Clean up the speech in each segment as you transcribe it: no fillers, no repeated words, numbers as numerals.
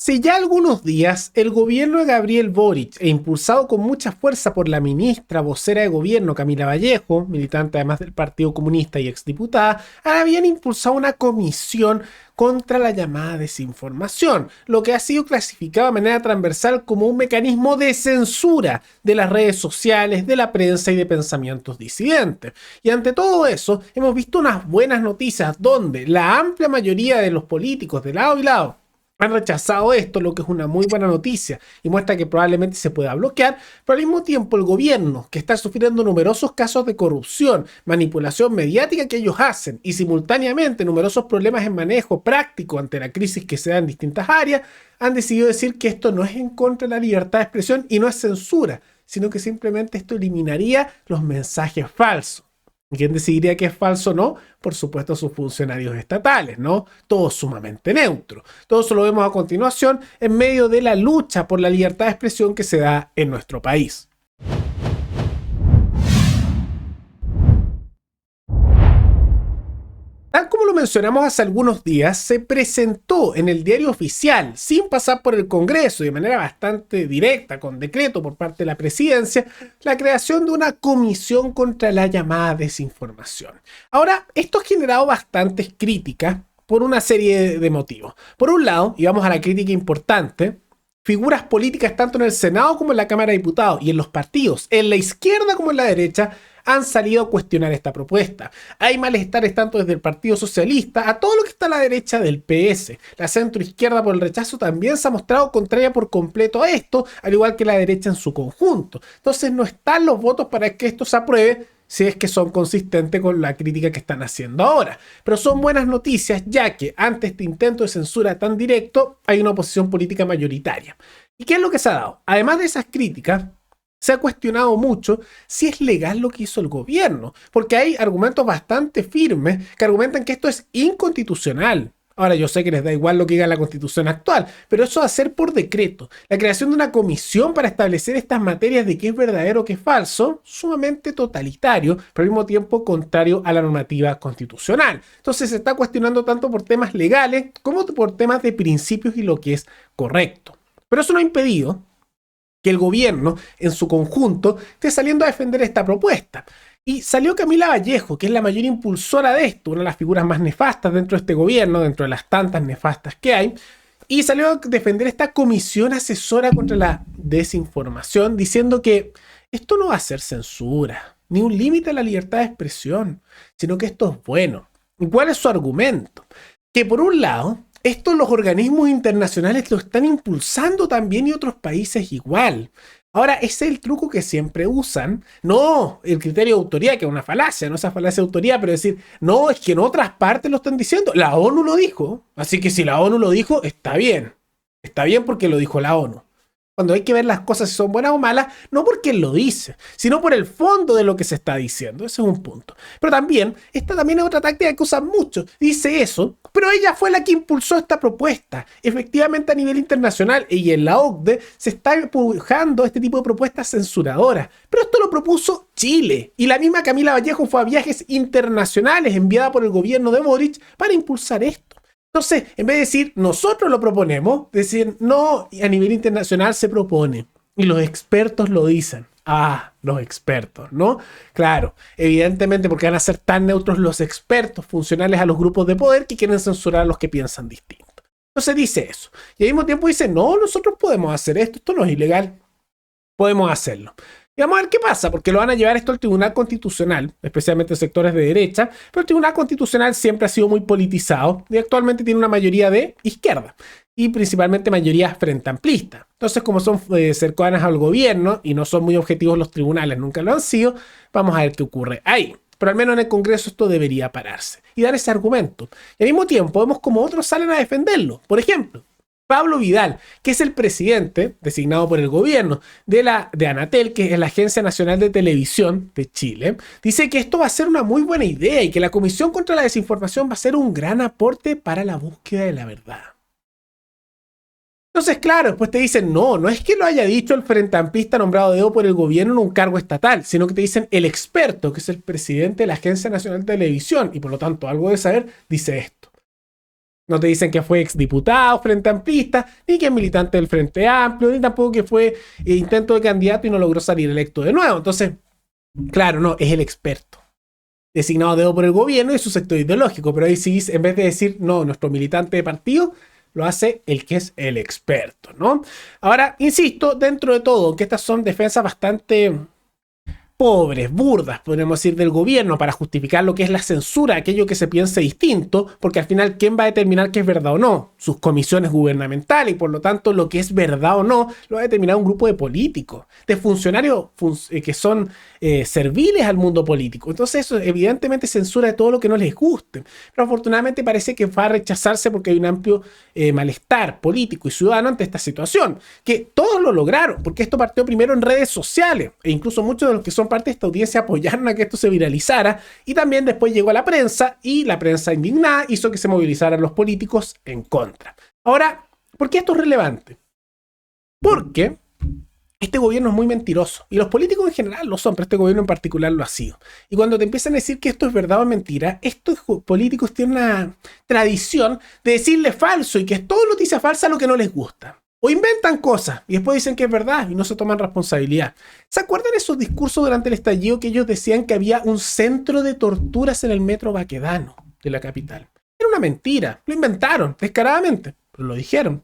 Hace ya algunos días, el gobierno de Gabriel Boric, impulsado con mucha fuerza por la ministra vocera de gobierno Camila Vallejo, militante además del Partido Comunista y exdiputada, habían impulsado una comisión contra la llamada desinformación, lo que ha sido clasificado de manera transversal como un mecanismo de censura de las redes sociales, de la prensa y de pensamientos disidentes. Y ante todo eso, hemos visto unas buenas noticias donde la amplia mayoría de los políticos de lado y lado han rechazado esto, lo que es una muy buena noticia y muestra que probablemente se pueda bloquear, pero al mismo tiempo el gobierno, que está sufriendo numerosos casos de corrupción, manipulación mediática que ellos hacen y simultáneamente numerosos problemas en manejo práctico ante la crisis que se da en distintas áreas, han decidido decir que esto no es en contra de la libertad de expresión y no es censura, sino que simplemente esto eliminaría los mensajes falsos. ¿Quién decidiría que es falso o no? Por supuesto, sus funcionarios estatales, ¿no? Todo sumamente neutro. Todo eso lo vemos a continuación en medio de la lucha por la libertad de expresión que se da en nuestro país. Tal como lo mencionamos hace algunos días, se presentó en el diario oficial, sin pasar por el Congreso, de manera bastante directa, con decreto por parte de la presidencia, la creación de una comisión contra la llamada desinformación. Ahora, esto ha generado bastantes críticas por una serie de motivos. Por un lado, y vamos a la crítica importante, figuras políticas tanto en el Senado como en la Cámara de Diputados y en los partidos, en la izquierda como en la derecha, han salido a cuestionar esta propuesta. Hay malestares tanto desde el Partido Socialista a todo lo que está a la derecha del PS. La centroizquierda por el rechazo también se ha mostrado contraria por completo a esto, al igual que la derecha en su conjunto. Entonces no están los votos para que esto se apruebe si es que son consistentes con la crítica que están haciendo ahora. Pero son buenas noticias, ya que ante este intento de censura tan directo hay una oposición política mayoritaria. ¿Y qué es lo que se ha dado? Además de esas críticas, se ha cuestionado mucho si es legal lo que hizo el gobierno, porque hay argumentos bastante firmes que argumentan que esto es inconstitucional. Ahora, yo sé que les da igual lo que diga la Constitución actual, pero eso va a ser por decreto. La creación de una comisión para establecer estas materias de qué es verdadero o qué es falso, sumamente totalitario, pero al mismo tiempo contrario a la normativa constitucional. Entonces se está cuestionando tanto por temas legales como por temas de principios y lo que es correcto. Pero eso no ha impedido que el gobierno en su conjunto esté saliendo a defender esta propuesta. Y salió Camila Vallejo, que es la mayor impulsora de esto, una de las figuras más nefastas dentro de este gobierno, dentro de las tantas nefastas que hay, y salió a defender esta comisión asesora contra la desinformación, diciendo que esto no va a ser censura, ni un límite a la libertad de expresión, sino que esto es bueno. ¿Y cuál es su argumento? Que por un lado, esto los organismos internacionales lo están impulsando también y otros países igual. Ahora, ese es el truco que siempre usan. No el criterio de autoría, que es una falacia, no esa falacia de autoría, pero decir, no, es que en otras partes lo están diciendo. La ONU lo dijo. Así que si la ONU lo dijo, está bien. Está bien porque lo dijo la ONU. Cuando hay que ver las cosas si son buenas o malas, no porque él lo dice, sino por el fondo de lo que se está diciendo. Ese es un punto. Pero también, esta también es otra táctica que usan mucho. Dice eso, pero ella fue la que impulsó esta propuesta. Efectivamente, a nivel internacional y en la OCDE se está empujando este tipo de propuestas censuradoras. Pero esto lo propuso Chile. Y la misma Camila Vallejo fue a viajes internacionales enviada por el gobierno de Boric para impulsar esto. Entonces, en vez de decir nosotros lo proponemos, decir no, a nivel internacional se propone. Y los expertos lo dicen. Ah, los expertos, ¿no? Claro, evidentemente porque van a ser tan neutros los expertos funcionales a los grupos de poder que quieren censurar a los que piensan distinto. Entonces dice eso. Y al mismo tiempo dice, no, nosotros podemos hacer esto no es ilegal. Podemos hacerlo. Y vamos a ver qué pasa, porque lo van a llevar esto al Tribunal Constitucional, especialmente sectores de derecha, pero el Tribunal Constitucional siempre ha sido muy politizado y actualmente tiene una mayoría de izquierda y principalmente mayoría frente amplista. Entonces, como son cercanas al gobierno y no son muy objetivos los tribunales, nunca lo han sido, vamos a ver qué ocurre ahí. Pero al menos en el Congreso esto debería pararse y dar ese argumento. Y al mismo tiempo vemos como otros salen a defenderlo. Por ejemplo, Pablo Vidal, que es el presidente designado por el gobierno de Anatel, que es la Agencia Nacional de Televisión de Chile, dice que esto va a ser una muy buena idea y que la Comisión contra la Desinformación va a ser un gran aporte para la búsqueda de la verdad. Entonces, claro, después te dicen, no es que lo haya dicho el frente amplista nombrado a dedo por el gobierno en un cargo estatal, sino que te dicen el experto, que es el presidente de la Agencia Nacional de Televisión, y por lo tanto algo de saber, dice esto. No te dicen que fue exdiputado frente amplista, ni que es militante del Frente Amplio, ni tampoco que fue intento de candidato y no logró salir electo de nuevo. Entonces, claro, no, es el experto, designado a dedo por el gobierno y su sector ideológico. Pero ahí sí, en vez de decir, no, nuestro militante de partido, lo hace el que es el experto, ¿no? Ahora, insisto, dentro de todo, que estas son defensas bastante pobres, burdas, podríamos decir, del gobierno para justificar lo que es la censura, aquello que se piense distinto, porque al final, ¿quién va a determinar qué es verdad o no? Sus comisiones gubernamentales, y por lo tanto, lo que es verdad o no, lo va a determinar un grupo de políticos, de funcionarios que son serviles al mundo político. Entonces, eso evidentemente censura de todo lo que no les guste. Pero afortunadamente parece que va a rechazarse porque hay un amplio malestar político y ciudadano ante esta situación, que todos lo lograron, porque esto partió primero en redes sociales, e incluso muchos de los que son parte de esta audiencia apoyaron a que esto se viralizara, y también después llegó a la prensa, y la prensa indignada hizo que se movilizaran los políticos en contra. Ahora, ¿por qué esto es relevante? Porque este gobierno es muy mentiroso, y los políticos en general lo son, pero este gobierno en particular lo ha sido. Y cuando te empiezan a decir que esto es verdad o mentira, estos políticos tienen una tradición de decirle falso, y que es todo noticia falsa lo que no les gusta. O inventan cosas y después dicen que es verdad y no se toman responsabilidad. ¿Se acuerdan esos discursos durante el estallido que ellos decían que había un centro de torturas en el metro Baquedano de la capital? Era una mentira, lo inventaron descaradamente, pero lo dijeron.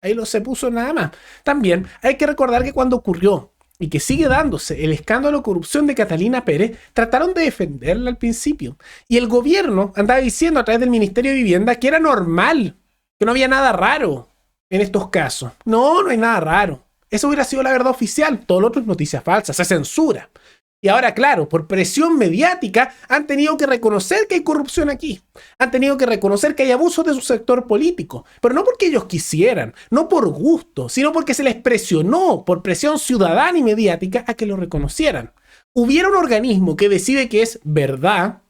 Ahí no se puso nada más. También hay que recordar que cuando ocurrió y que sigue dándose el escándalo de corrupción de Catalina Pérez, trataron de defenderla al principio. Y el gobierno andaba diciendo a través del Ministerio de Vivienda que era normal, que no había nada raro en estos casos. No hay nada raro. Eso hubiera sido la verdad oficial. Todo lo otro es noticia falsa, se censura. Y ahora, claro, por presión mediática han tenido que reconocer que hay corrupción aquí. Han tenido que reconocer que hay abusos de su sector político. Pero no porque ellos quisieran, no por gusto, sino porque se les presionó por presión ciudadana y mediática a que lo reconocieran. Hubiera un organismo que decide que es verdad.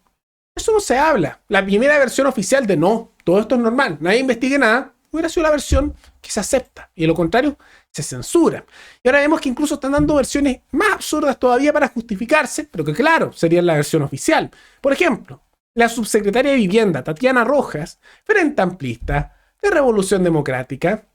Eso no se habla. La primera versión oficial de no, todo esto es normal, nadie investigue nada, hubiera sido la versión que se acepta. Y de lo contrario, se censura. Y ahora vemos que incluso están dando versiones más absurdas todavía para justificarse, pero que claro, sería la versión oficial. Por ejemplo, la subsecretaria de Vivienda, Tatiana Rojas, Frente Amplista, de Revolución Democrática,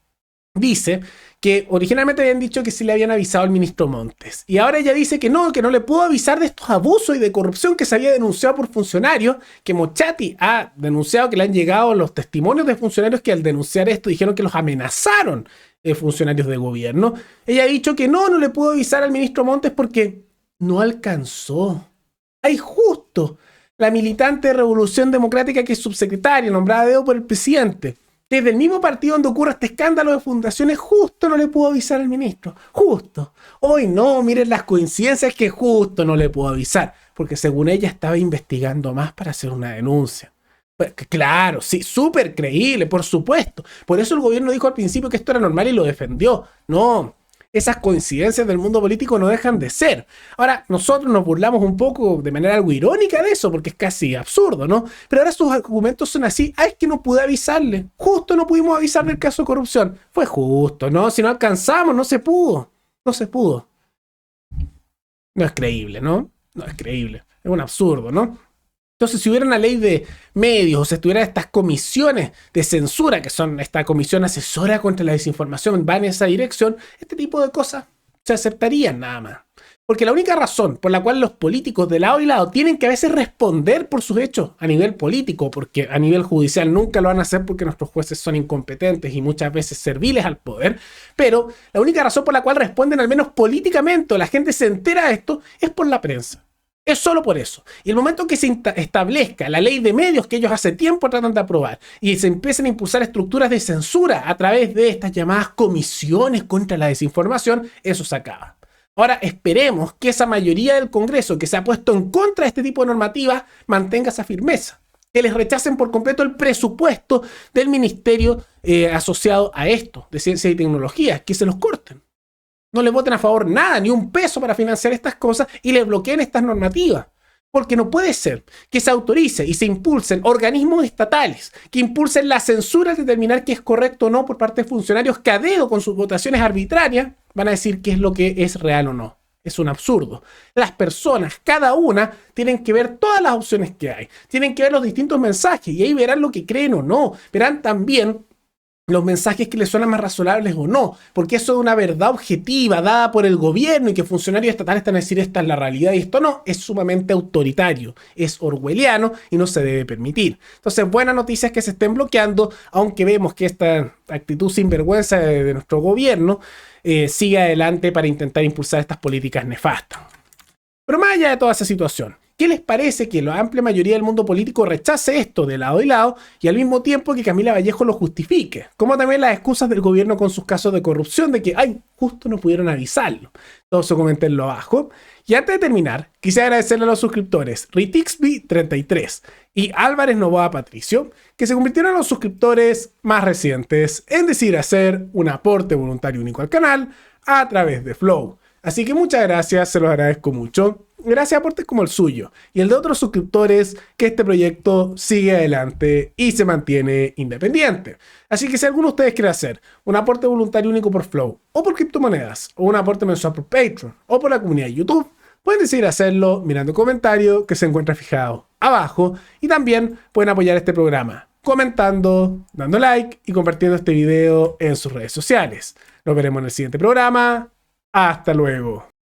dice que originalmente habían dicho que sí le habían avisado al ministro Montes. Y ahora ella dice que no le pudo avisar de estos abusos y de corrupción que se había denunciado por funcionarios, que Mochati ha denunciado que le han llegado los testimonios de funcionarios que al denunciar esto dijeron que los amenazaron funcionarios de gobierno. Ella ha dicho que no le pudo avisar al ministro Montes porque no alcanzó. Hay justo la militante de Revolución Democrática que es subsecretaria, nombrada a dedo por el presidente. Desde el mismo partido donde ocurre este escándalo de fundaciones, justo no le pudo avisar al ministro. Justo. Hoy no, miren las coincidencias que justo no le pudo avisar. Porque según ella estaba investigando más para hacer una denuncia. Pues, claro, sí, súper creíble, por supuesto. Por eso el gobierno dijo al principio que esto era normal y lo defendió. No, esas coincidencias del mundo político no dejan de ser. Ahora, nosotros nos burlamos un poco de manera algo irónica de eso, porque es casi absurdo, ¿no? Pero ahora sus argumentos son así. Es que no pude avisarle. Justo no pudimos avisarle el caso de corrupción. Fue justo, ¿no? Si no alcanzamos, no se pudo. No se pudo. No es creíble, ¿no? No es creíble. Es un absurdo, ¿no? Entonces, si hubiera una ley de medios, o si estuvieran estas comisiones de censura, que son esta comisión asesora contra la desinformación, va en esa dirección, este tipo de cosas se aceptarían nada más. Porque la única razón por la cual los políticos de lado y lado tienen que a veces responder por sus hechos a nivel político, porque a nivel judicial nunca lo van a hacer porque nuestros jueces son incompetentes y muchas veces serviles al poder, pero la única razón por la cual responden al menos políticamente o la gente se entera de esto es por la prensa. Es solo por eso. Y el momento que se establezca la ley de medios que ellos hace tiempo tratan de aprobar y se empiecen a impulsar estructuras de censura a través de estas llamadas comisiones contra la desinformación, eso se acaba. Ahora esperemos que esa mayoría del Congreso que se ha puesto en contra de este tipo de normativas mantenga esa firmeza. Que les rechacen por completo el presupuesto del ministerio asociado a esto, de ciencia y tecnología, que se los corten. No le voten a favor nada, ni un peso para financiar estas cosas y les bloqueen estas normativas. Porque no puede ser que se autorice y se impulsen organismos estatales que impulsen la censura al determinar qué es correcto o no por parte de funcionarios que a dedo con sus votaciones arbitrarias van a decir qué es lo que es real o no. Es un absurdo. Las personas, cada una, tienen que ver todas las opciones que hay. Tienen que ver los distintos mensajes y ahí verán lo que creen o no. Verán también los mensajes que les suenan más razonables o no, porque eso es una verdad objetiva dada por el gobierno y que funcionarios estatales están a decir esta es la realidad y esto no, es sumamente autoritario, es orwelliano y no se debe permitir. Entonces, buena noticia es que se estén bloqueando, aunque vemos que esta actitud sinvergüenza de nuestro gobierno sigue adelante para intentar impulsar estas políticas nefastas. Pero más allá de toda esa situación, ¿qué les parece que la amplia mayoría del mundo político rechace esto de lado y lado y al mismo tiempo que Camila Vallejo lo justifique? Como también las excusas del gobierno con sus casos de corrupción de que, ay, justo no pudieron avisarlo. Todo eso comentenlo abajo. Y antes de terminar, quisiera agradecerle a los suscriptores Ritixby33 y Álvarez Novoa Patricio, que se convirtieron en los suscriptores más recientes en decidir hacer un aporte voluntario único al canal a través de Flow. Así que muchas gracias, se los agradezco mucho. Gracias a aportes como el suyo y el de otros suscriptores que este proyecto sigue adelante y se mantiene independiente. Así que si alguno de ustedes quiere hacer un aporte voluntario único por Flow o por criptomonedas o un aporte mensual por Patreon o por la comunidad de YouTube, pueden decidir hacerlo mirando el comentario que se encuentra fijado abajo y también pueden apoyar este programa comentando, dando like y compartiendo este video en sus redes sociales. Nos veremos en el siguiente programa. Hasta luego.